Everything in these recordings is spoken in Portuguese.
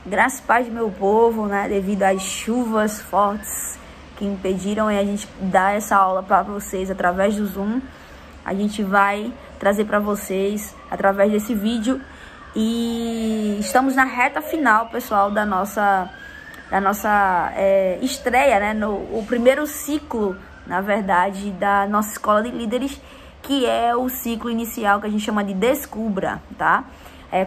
Graças e paz, meu povo, né? Devido às chuvas fortes que impediram a gente dar essa aula para vocês através do Zoom, a gente vai trazer para vocês através desse vídeo. E estamos na reta final, pessoal, da nossa estreia, né? O primeiro ciclo, na verdade, da nossa escola de líderes, que é o ciclo inicial que a gente chama de Descubra, tá?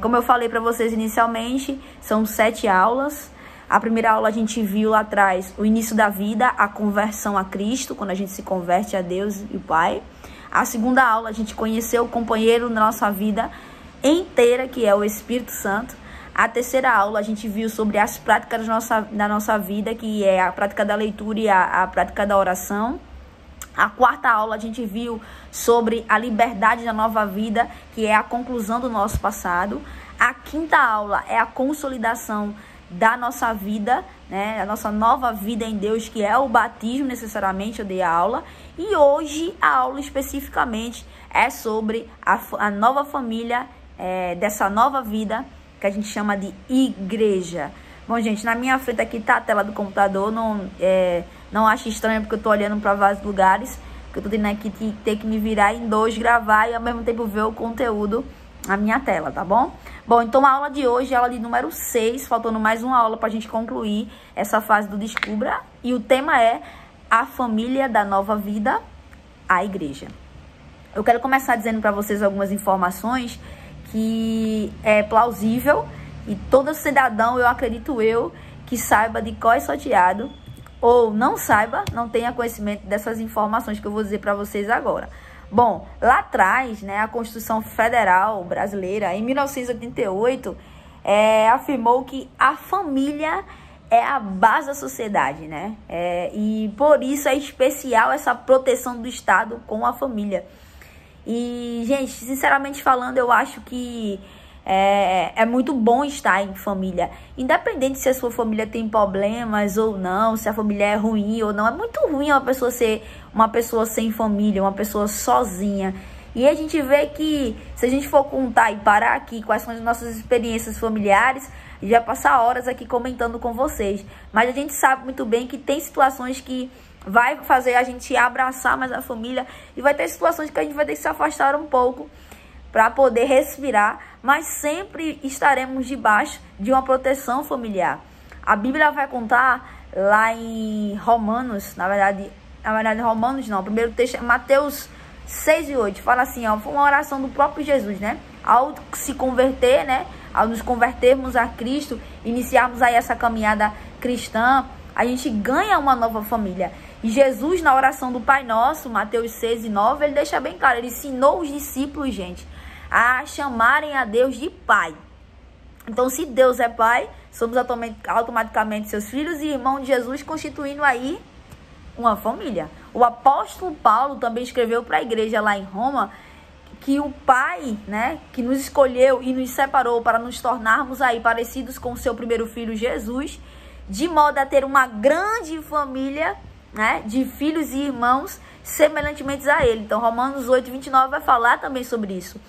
Como eu falei para vocês inicialmente, são 7 aulas. A primeira aula a gente viu lá atrás o início da vida, a conversão a Cristo, quando a gente se converte a Deus e o Pai. A segunda aula a gente conheceu o companheiro da nossa vida inteira, que é o Espírito Santo. A terceira aula a gente viu sobre as práticas da nossa vida, que é a prática da leitura e a prática da oração. A quarta aula a gente viu sobre a liberdade da nova vida, que é a conclusão do nosso passado. A quinta aula é a consolidação da nossa vida, né? A nossa nova vida em Deus, que é o batismo, necessariamente, eu dei a aula. E hoje a aula especificamente é sobre a nova família, dessa nova vida, que a gente chama de igreja. Bom, gente, na minha frente aqui tá a tela do computador, não acho estranho porque eu tô olhando para vários lugares, porque eu tô tendo aqui ter que me virar em dois, gravar e ao mesmo tempo ver o conteúdo na minha tela, tá bom? Bom, então a aula de hoje é a aula de número 6, faltando mais uma aula pra gente concluir essa fase do Descubra, e o tema é a família da nova vida, a igreja. Eu quero começar dizendo para vocês algumas informações que é plausível e todo cidadão, eu acredito que saiba de cor e salteado, ou não saiba, não tenha conhecimento dessas informações que eu vou dizer para vocês agora. Bom, lá atrás, né, a Constituição Federal Brasileira, em 1988, afirmou que a família é a base da sociedade, né? E por isso é especial essa proteção do Estado com a família. E, gente, sinceramente falando, eu acho que é muito bom estar em família. Independente se a sua família tem problemas ou não, se a família é ruim ou não. É muito ruim uma pessoa ser uma pessoa sem família, uma pessoa sozinha. E a gente vê que, se a gente for contar e parar aqui quais são as nossas experiências familiares, a gente vai passar horas aqui comentando com vocês. Mas a gente sabe muito bem que tem situações que vai fazer a gente abraçar mais a família, e vai ter situações que a gente vai ter que se afastar um pouco para poder respirar, mas sempre estaremos debaixo de uma proteção familiar. A Bíblia vai contar lá em Romanos, na verdade Romanos não, o primeiro texto é Mateus 6 e 8, fala assim, ó, foi uma oração do próprio Jesus, né? Ao se converter, né? Ao nos convertermos a Cristo, iniciarmos aí essa caminhada cristã, a gente ganha uma nova família. E Jesus, na oração do Pai Nosso, Mateus 6 e 9, ele deixa bem claro, ele ensinou os discípulos, gente, a chamarem a Deus de Pai. Então, se Deus é Pai, somos automaticamente seus filhos e irmãos de Jesus, constituindo aí uma família. O apóstolo Paulo também escreveu para a igreja lá em Roma que o Pai, né, que nos escolheu e nos separou para nos tornarmos aí parecidos com o seu primeiro filho Jesus, de modo a ter uma grande família, né, de filhos e irmãos semelhantemente a ele. Então, Romanos 8, 29 vai falar também sobre isso.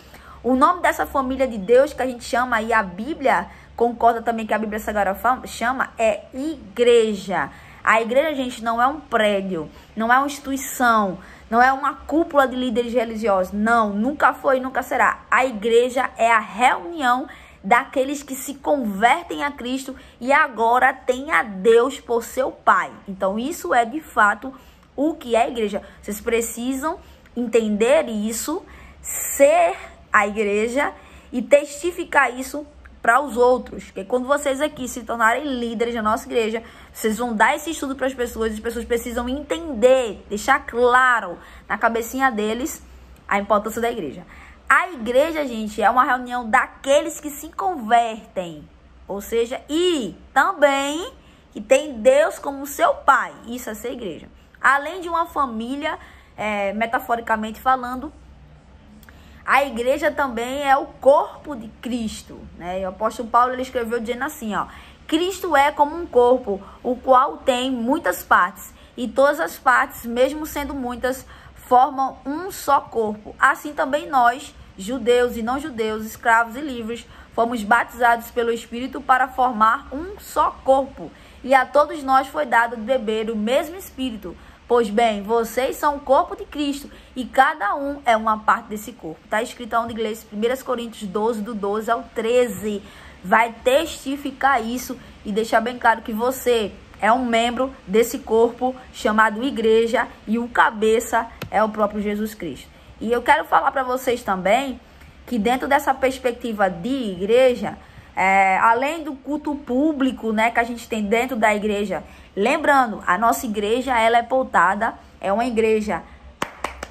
O nome dessa família de Deus, que a gente chama aí, a Bíblia concorda também que a Bíblia Sagrada chama, é igreja. A igreja, gente, não é um prédio, não é uma instituição, não é uma cúpula de líderes religiosos. Não, nunca foi e nunca será. A igreja é a reunião daqueles que se convertem a Cristo e agora tem a Deus por seu Pai. Então, isso é de fato o que é a igreja. Vocês precisam entender isso, ser a igreja e testificar isso para os outros. Porque quando vocês aqui se tornarem líderes da nossa igreja, vocês vão dar esse estudo para as pessoas precisam entender, deixar claro na cabecinha deles a importância da igreja. A igreja, gente, é uma reunião daqueles que se convertem, ou seja, e também que tem Deus como seu Pai. Isso é ser igreja. Além de uma família, metaforicamente falando, a igreja também é o corpo de Cristo, né? E o apóstolo Paulo, ele escreveu dizendo assim, ó: Cristo é como um corpo, o qual tem muitas partes, e todas as partes, mesmo sendo muitas, formam um só corpo. Assim também nós, judeus e não judeus, escravos e livres, fomos batizados pelo Espírito para formar um só corpo. E a todos nós foi dado de beber o mesmo Espírito. Pois bem, vocês são o corpo de Cristo e cada um é uma parte desse corpo. Está escrito onde, igreja? 1 Coríntios 12, do 12 ao 13. Vai testificar isso e deixar bem claro que você é um membro desse corpo chamado igreja e o cabeça é o próprio Jesus Cristo. E eu quero falar para vocês também que dentro dessa perspectiva de igreja, além do culto público, né, que a gente tem dentro da igreja, lembrando, a nossa igreja, ela é pautada, é uma igreja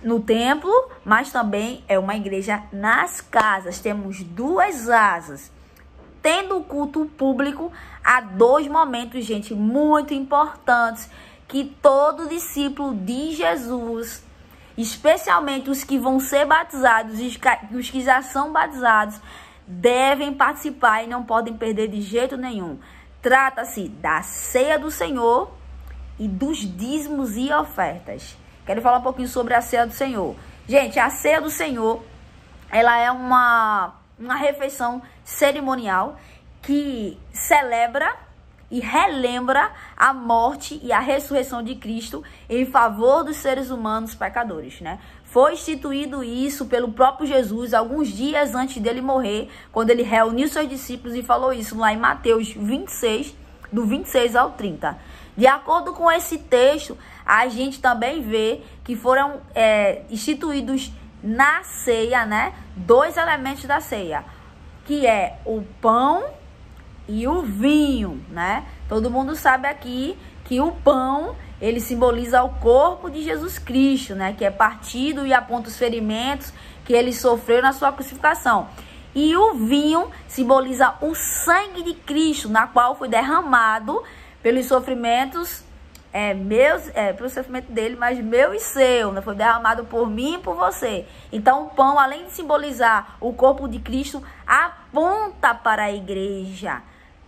no templo, mas também é uma igreja nas casas. Temos duas asas. Tendo o culto público, há dois momentos, gente, muito importantes, que todo discípulo de Jesus, especialmente os que vão ser batizados e os que já são batizados, devem participar e não podem perder de jeito nenhum. Trata-se da ceia do Senhor e dos dízimos e ofertas. Quero falar um pouquinho sobre a ceia do Senhor. Gente, a ceia do Senhor, ela é uma refeição cerimonial que celebra e relembra a morte e a ressurreição de Cristo em favor dos seres humanos pecadores, né? Foi instituído isso pelo próprio Jesus alguns dias antes dele morrer, quando ele reuniu seus discípulos e falou isso lá em Mateus 26, do 26 ao 30. De acordo com esse texto, a gente também vê que foram instituídos na ceia, né, dois elementos da ceia, que é o pão e o vinho, né? Todo mundo sabe aqui que o pão, ele simboliza o corpo de Jesus Cristo, né? Que é partido e aponta os ferimentos que ele sofreu na sua crucificação. E o vinho simboliza o sangue de Cristo, na qual foi derramado pelos sofrimentos, pelo sofrimento dele, mas meu e seu, né? Foi derramado por mim e por você. Então o pão, além de simbolizar o corpo de Cristo, aponta para a igreja,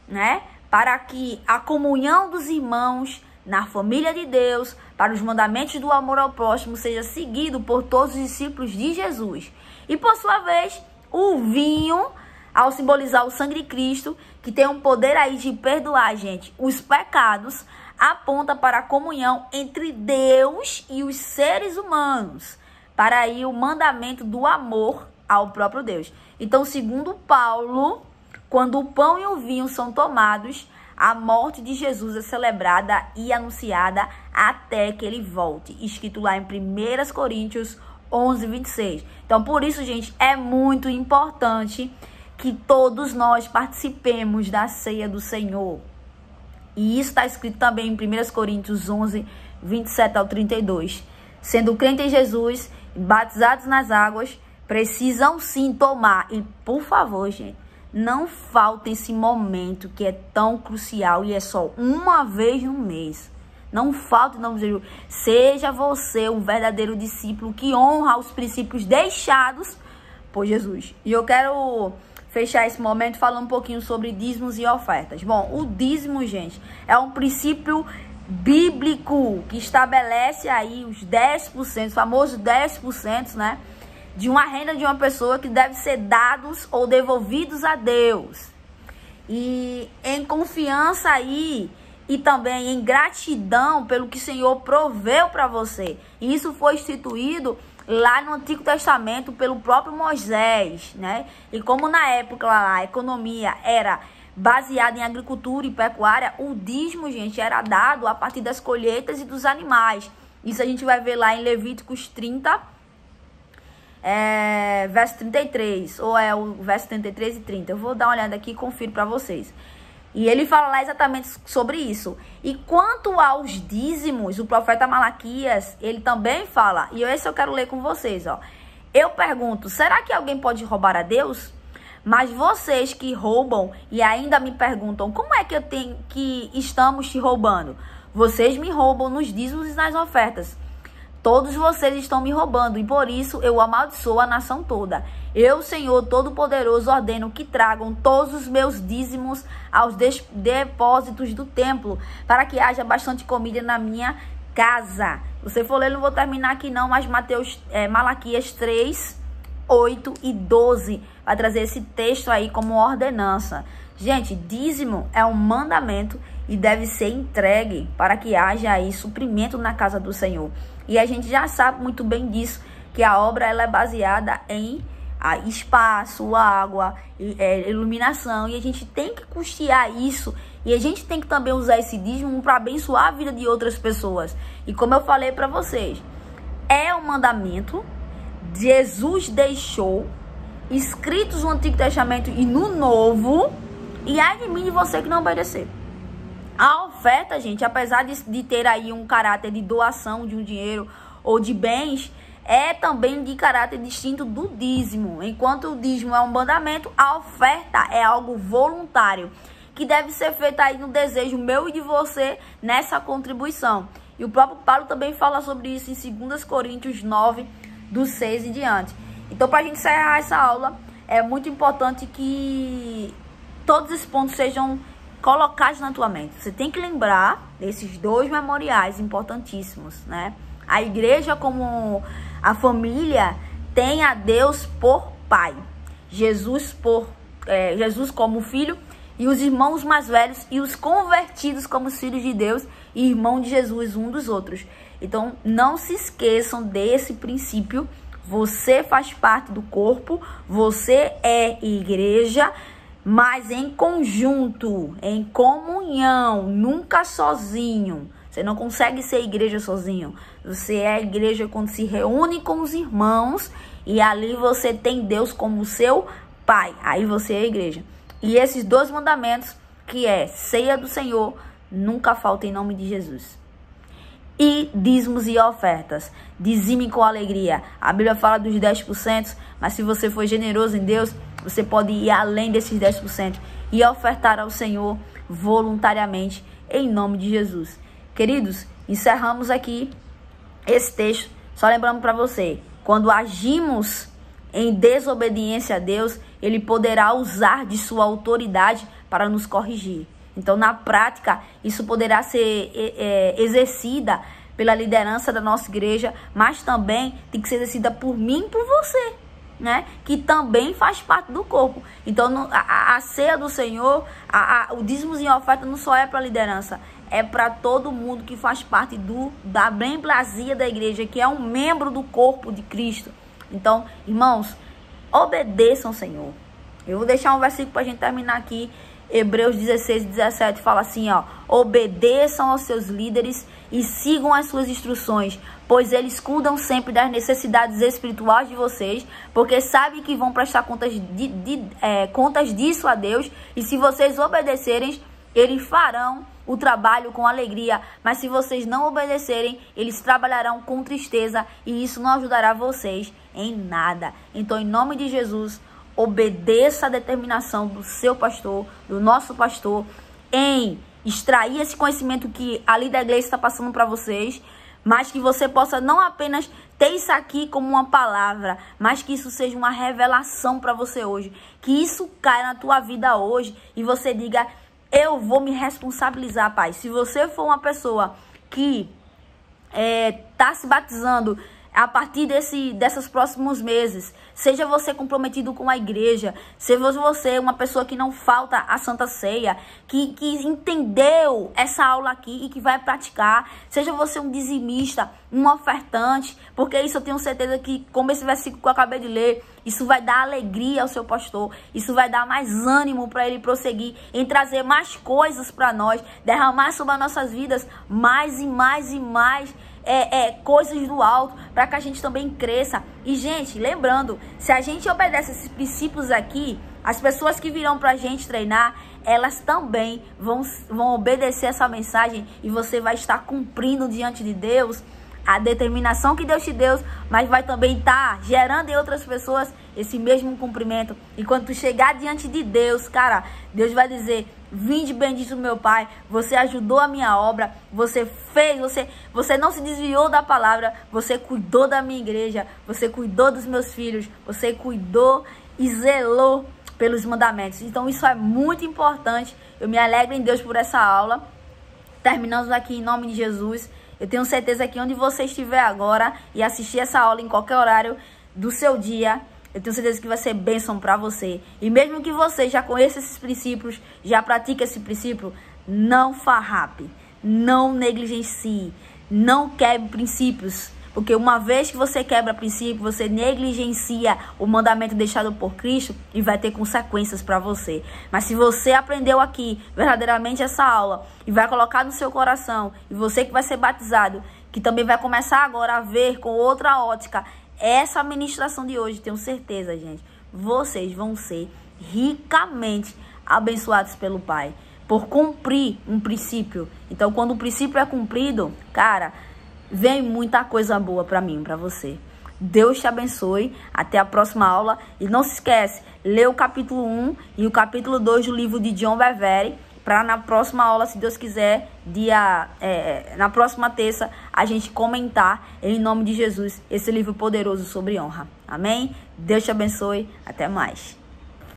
né? Para que a comunhão dos irmãos na família de Deus, para os mandamentos do amor ao próximo, seja seguido por todos os discípulos de Jesus. E por sua vez, o vinho, ao simbolizar o sangue de Cristo, que tem um poder aí de perdoar, gente, os pecados, aponta para a comunhão entre Deus e os seres humanos, para aí o mandamento do amor ao próprio Deus. Então, segundo Paulo, quando o pão e o vinho são tomados, a morte de Jesus é celebrada e anunciada até que ele volte. Escrito lá em 1 Coríntios 11, 26. Então, por isso, gente, é muito importante que todos nós participemos da ceia do Senhor. E isso está escrito também em 1 Coríntios 11, 27 ao 32. Sendo crente em Jesus, batizados nas águas, precisam sim tomar. E, por favor, gente, não falta esse momento que é tão crucial e é só uma vez no mês. Não falta, em nome de Jesus. Seja você um verdadeiro discípulo que honra os princípios deixados por Jesus. E eu quero fechar esse momento falando um pouquinho sobre dízimos e ofertas. Bom, o dízimo, gente, é um princípio bíblico que estabelece aí os 10%, os famosos 10%, né? De uma renda de uma pessoa que deve ser dados ou devolvidos a Deus. E em confiança aí e também em gratidão pelo que o Senhor proveu para você. E isso foi instituído lá no Antigo Testamento pelo próprio Moisés, né? E como na época lá a economia era baseada em agricultura e pecuária, o dízimo, gente, era dado a partir das colheitas e dos animais. Isso a gente vai ver lá em Levíticos 30, verso 33, ou é o verso 33 e 30. Eu vou dar uma olhada aqui e confiro para vocês. E ele fala lá exatamente sobre isso. E quanto aos dízimos, o profeta Malaquias, ele também fala, e esse eu quero ler com vocês, ó. Eu pergunto, será que alguém pode roubar a Deus? Mas vocês que roubam e ainda me perguntam, como é que estamos te roubando? Vocês me roubam nos dízimos e nas ofertas. Todos vocês estão me roubando e por isso eu amaldiçoo a nação toda. Eu, Senhor Todo-Poderoso, ordeno que tragam todos os meus dízimos aos depósitos do templo, para que haja bastante comida na minha casa. Se você for ler, não vou terminar aqui não, mas Malaquias 3, 8 e 12 vai trazer esse texto aí como ordenança. Gente, dízimo é um mandamento e deve ser entregue para que haja aí suprimento na casa do Senhor. E a gente já sabe muito bem disso, que a obra ela é baseada em espaço, água, iluminação, e a gente tem que custear isso, e a gente tem que também usar esse dízimo para abençoar a vida de outras pessoas. E como eu falei para vocês, é um mandamento, Jesus deixou escritos no Antigo Testamento e no Novo, e ai de mim de você que não obedecer. A oferta, gente, apesar de ter aí um caráter de doação de um dinheiro ou de bens, é também de caráter distinto do dízimo. Enquanto o dízimo é um mandamento, a oferta é algo voluntário, que deve ser feito aí no desejo meu e de você nessa contribuição. E o próprio Paulo também fala sobre isso em 2 Coríntios 9, do 6 em diante. Então, para a gente encerrar essa aula, é muito importante que todos esses pontos sejam colocados na tua mente. Você tem que lembrar desses 2 memoriais importantíssimos, né? A igreja como a família tem a Deus por pai, Jesus como filho, e os irmãos mais velhos e os convertidos como filhos de Deus e irmão de Jesus um dos outros. Então não se esqueçam desse princípio. Você faz parte do corpo, você é igreja, mas em conjunto, em comunhão, nunca sozinho. Você não consegue ser igreja sozinho. Você é igreja quando se reúne com os irmãos e ali você tem Deus como seu pai. Aí você é igreja. E esses 2 mandamentos, que é ceia do Senhor, nunca falta em nome de Jesus. E dízimos e ofertas. Dizime com alegria. A Bíblia fala dos 10%, mas se você for generoso em Deus, você pode ir além desses 10% e ofertar ao Senhor voluntariamente em nome de Jesus. Queridos, encerramos aqui esse texto. Só lembrando para você, quando agimos em desobediência a Deus, Ele poderá usar de sua autoridade para nos corrigir. Então, na prática, isso poderá ser exercida pela liderança da nossa igreja, mas também tem que ser exercida por mim e por você, né? Que também faz parte do corpo. Então, a ceia do Senhor, o dízimos em oferta não só é para a liderança, é para todo mundo que faz parte da memblasia da igreja, que é um membro do corpo de Cristo. Então, irmãos, obedeçam ao Senhor. Eu vou deixar um versículo para a gente terminar aqui. Hebreus 16, 17 fala assim, ó: obedeçam aos seus líderes e sigam as suas instruções, pois eles cuidam sempre das necessidades espirituais de vocês, porque sabem que vão prestar contas disso a Deus, e se vocês obedecerem, eles farão o trabalho com alegria, mas se vocês não obedecerem, eles trabalharão com tristeza, e isso não ajudará vocês em nada. Então, em nome de Jesus, obedeça a determinação do seu pastor, do nosso pastor, em extrair esse conhecimento que a líder da igreja está passando para vocês, mas que você possa não apenas ter isso aqui como uma palavra, mas que isso seja uma revelação para você hoje, que isso caia na tua vida hoje e você diga: eu vou me responsabilizar, Pai. Se você for uma pessoa que está se batizando a partir desses próximos meses, seja você comprometido com a igreja, seja você uma pessoa que não falta a Santa Ceia, que entendeu essa aula aqui e que vai praticar, seja você um dizimista, um ofertante, porque isso eu tenho certeza que, como esse versículo que eu acabei de ler, isso vai dar alegria ao seu pastor, isso vai dar mais ânimo para ele prosseguir em trazer mais coisas para nós, derramar sobre as nossas vidas mais e mais e mais coisas do alto, para que a gente também cresça. E, gente, lembrando, se a gente obedece esses princípios aqui, as pessoas que virão pra gente treinar, elas também vão obedecer essa mensagem, e você vai estar cumprindo diante de Deus a determinação que Deus te deu, mas vai também estar gerando em outras pessoas esse mesmo cumprimento. E quando tu chegar diante de Deus, cara, Deus vai dizer: vinde bendito meu Pai, você ajudou a minha obra, você fez, você não se desviou da palavra, você cuidou da minha igreja, você cuidou dos meus filhos, você cuidou e zelou pelos mandamentos. Então isso é muito importante. Eu me alegro em Deus por essa aula. Terminamos aqui em nome de Jesus. Eu tenho certeza que onde você estiver agora e assistir essa aula em qualquer horário do seu dia, Eu tenho certeza que vai ser bênção para você. E mesmo que você já conheça esses princípios, já pratique esse princípio, não farrape, não negligencie, não quebre princípios. Porque uma vez que você quebra princípio, você negligencia o mandamento deixado por Cristo e vai ter consequências para você. Mas se você aprendeu aqui verdadeiramente essa aula e vai colocar no seu coração, e você que vai ser batizado, que também vai começar agora a ver com outra ótica essa ministração de hoje, tenho certeza, gente, vocês vão ser ricamente abençoados pelo Pai, por cumprir um princípio. Então, quando o princípio é cumprido, cara, vem muita coisa boa para mim, para você. Deus te abençoe. Até a próxima aula. E não se esquece, lê o capítulo 1 e o capítulo 2 do livro de John Bevere, para na próxima aula, se Deus quiser, na próxima terça, a gente comentar, em nome de Jesus, esse livro poderoso sobre honra. Amém? Deus te abençoe. Até mais.